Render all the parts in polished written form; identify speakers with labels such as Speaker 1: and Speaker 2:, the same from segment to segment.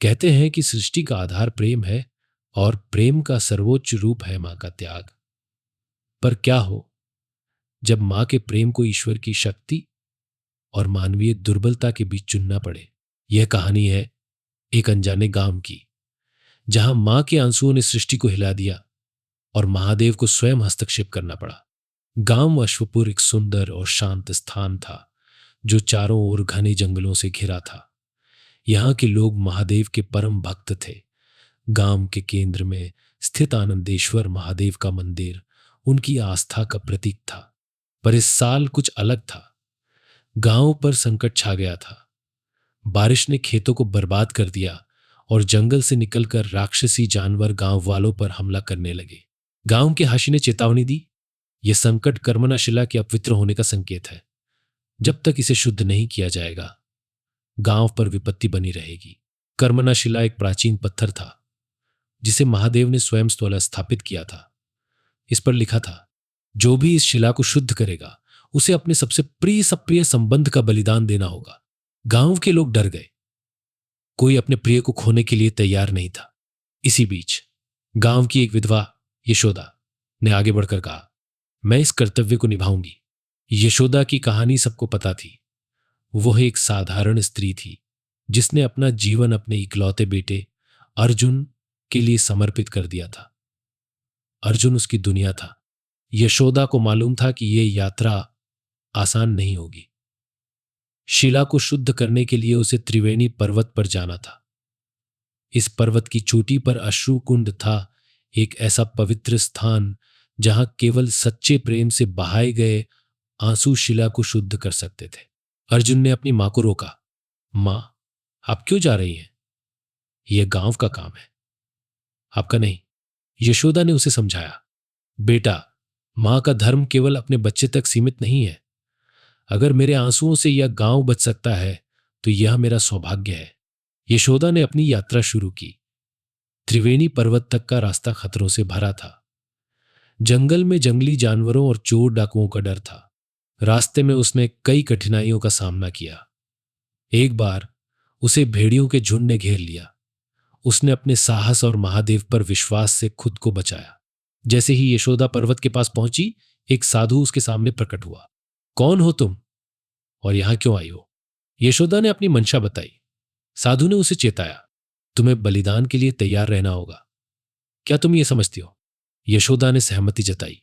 Speaker 1: कहते हैं कि सृष्टि का आधार प्रेम है और प्रेम का सर्वोच्च रूप है मां का त्याग। पर क्या हो जब मां के प्रेम को ईश्वर की शक्ति और मानवीय दुर्बलता के बीच चुनना पड़े। यह कहानी है एक अनजाने गांव की, जहां मां के आंसुओं ने सृष्टि को हिला दिया और महादेव को स्वयं हस्तक्षेप करना पड़ा। गांव अश्वपुर एक सुंदर और शांत स्थान था, जो चारों ओर घने जंगलों से घिरा था। यहाँ के लोग महादेव के परम भक्त थे। गांव के केंद्र में स्थित आनंदेश्वर महादेव का मंदिर उनकी आस्था का प्रतीक था। पर इस साल कुछ अलग था। गांव पर संकट छा गया था। बारिश ने खेतों को बर्बाद कर दिया और जंगल से निकलकर राक्षसी जानवर गांव वालों पर हमला करने लगे। गांव के हाशी ने चेतावनी दी, यह संकट कर्मना शिला के अपवित्र होने का संकेत है। जब तक इसे शुद्ध नहीं किया जाएगा, गांव पर विपत्ति बनी रहेगी। कर्मना शिला एक प्राचीन पत्थर था, जिसे महादेव ने स्वयं स्थल स्थापित किया था। इस पर लिखा था, जो भी इस शिला को शुद्ध करेगा, उसे अपने सबसे प्रिय सप्रिय संबंध का बलिदान देना होगा। गांव के लोग डर गए। कोई अपने प्रिय को खोने के लिए तैयार नहीं था। इसी बीच गांव की एक विधवा यशोदा ने आगे बढ़कर कहा, मैं इस कर्तव्य को निभाऊंगी। यशोदा की कहानी सबको पता थी। वह एक साधारण स्त्री थी, जिसने अपना जीवन अपने इकलौते बेटे अर्जुन के लिए समर्पित कर दिया था। अर्जुन उसकी दुनिया था। यशोदा को मालूम था कि यह यात्रा आसान नहीं होगी। शिला को शुद्ध करने के लिए उसे त्रिवेणी पर्वत पर जाना था। इस पर्वत की चोटी पर अश्रु कुंड था, एक ऐसा पवित्र स्थान जहां केवल सच्चे प्रेम से बहाए गए आंसू शिला को शुद्ध कर सकते थे। अर्जुन ने अपनी मां को रोका, मां, आप क्यों जा रही हैं? यह गांव का काम है, आपका नहीं। यशोदा ने उसे समझाया, बेटा, मां का धर्म केवल अपने बच्चे तक सीमित नहीं है। अगर मेरे आंसुओं से यह गांव बच सकता है तो यह मेरा सौभाग्य है। यशोदा ने अपनी यात्रा शुरू की। त्रिवेणी पर्वत तक का रास्ता खतरों से भरा था। जंगल में जंगली जानवरों और चोर डाकुओं का डर था। रास्ते में उसने कई कठिनाइयों का सामना किया। एक बार उसे भेड़ियों के झुंड ने घेर लिया। उसने अपने साहस और महादेव पर विश्वास से खुद को बचाया। जैसे ही यशोदा पर्वत के पास पहुंची, एक साधु उसके सामने प्रकट हुआ। कौन हो तुम और यहां क्यों आई हो? यशोदा ने अपनी मंशा बताई। साधु ने उसे चेताया, तुम्हें बलिदान के लिए तैयार रहना होगा। क्या तुम ये समझती हो? यशोदा ने सहमति जताई।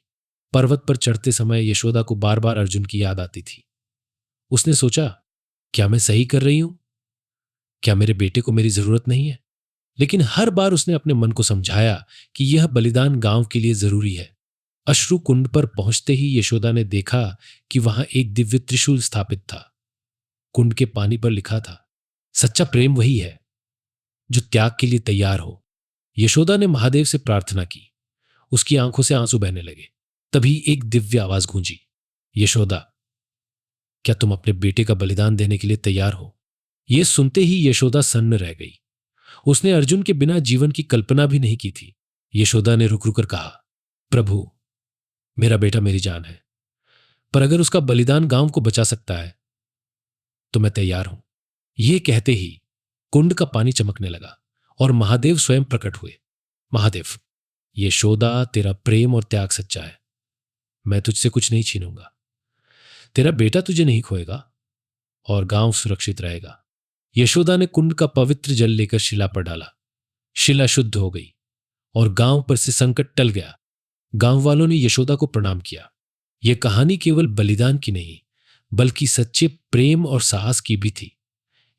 Speaker 1: पर्वत पर चढ़ते समय यशोदा को बार बार अर्जुन की याद आती थी। उसने सोचा, क्या मैं सही कर रही हूं? क्या मेरे बेटे को मेरी जरूरत नहीं है? लेकिन हर बार उसने अपने मन को समझाया कि यह बलिदान गांव के लिए जरूरी है। अश्रु कुंड पर पहुंचते ही यशोदा ने देखा कि वहां एक दिव्य त्रिशूल स्थापित था। कुंड के पानी पर लिखा था, सच्चा प्रेम वही है जो त्याग के लिए तैयार हो। यशोदा ने महादेव से प्रार्थना की। उसकी आंखों से आंसू बहने लगे। तभी एक दिव्य आवाज गूंजी, यशोदा, क्या तुम अपने बेटे का बलिदान देने के लिए तैयार हो? यह सुनते ही यशोदा सन्न रह गई। उसने अर्जुन के बिना जीवन की कल्पना भी नहीं की थी। यशोदा ने रुक रुक कर कहा, प्रभु, मेरा बेटा मेरी जान है, पर अगर उसका बलिदान गांव को बचा सकता है तो मैं तैयार हूं। यह कहते ही कुंड का पानी चमकने लगा और महादेव स्वयं प्रकट हुए। महादेव, यशोदा, तेरा प्रेम और त्याग सच्चा है। मैं तुझसे कुछ नहीं छीनूंगा। तेरा बेटा तुझे नहीं खोएगा और गांव सुरक्षित रहेगा। यशोदा ने कुंड का पवित्र जल लेकर शिला पर डाला। शिला शुद्ध हो गई और गांव पर से संकट टल गया। गांव वालों ने यशोदा को प्रणाम किया। यह कहानी केवल बलिदान की नहीं, बल्कि सच्चे प्रेम और साहस की भी थी।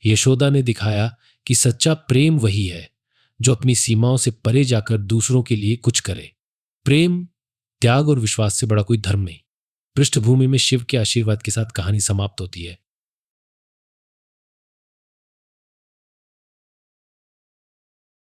Speaker 1: यशोदा ने दिखाया कि सच्चा प्रेम वही है जो अपनी सीमाओं से परे जाकर दूसरों के लिए कुछ करे। प्रेम, त्याग और विश्वास से बड़ा कोई धर्म नहीं। पृष्ठभूमि में शिव के आशीर्वाद के साथ कहानी समाप्त होती है।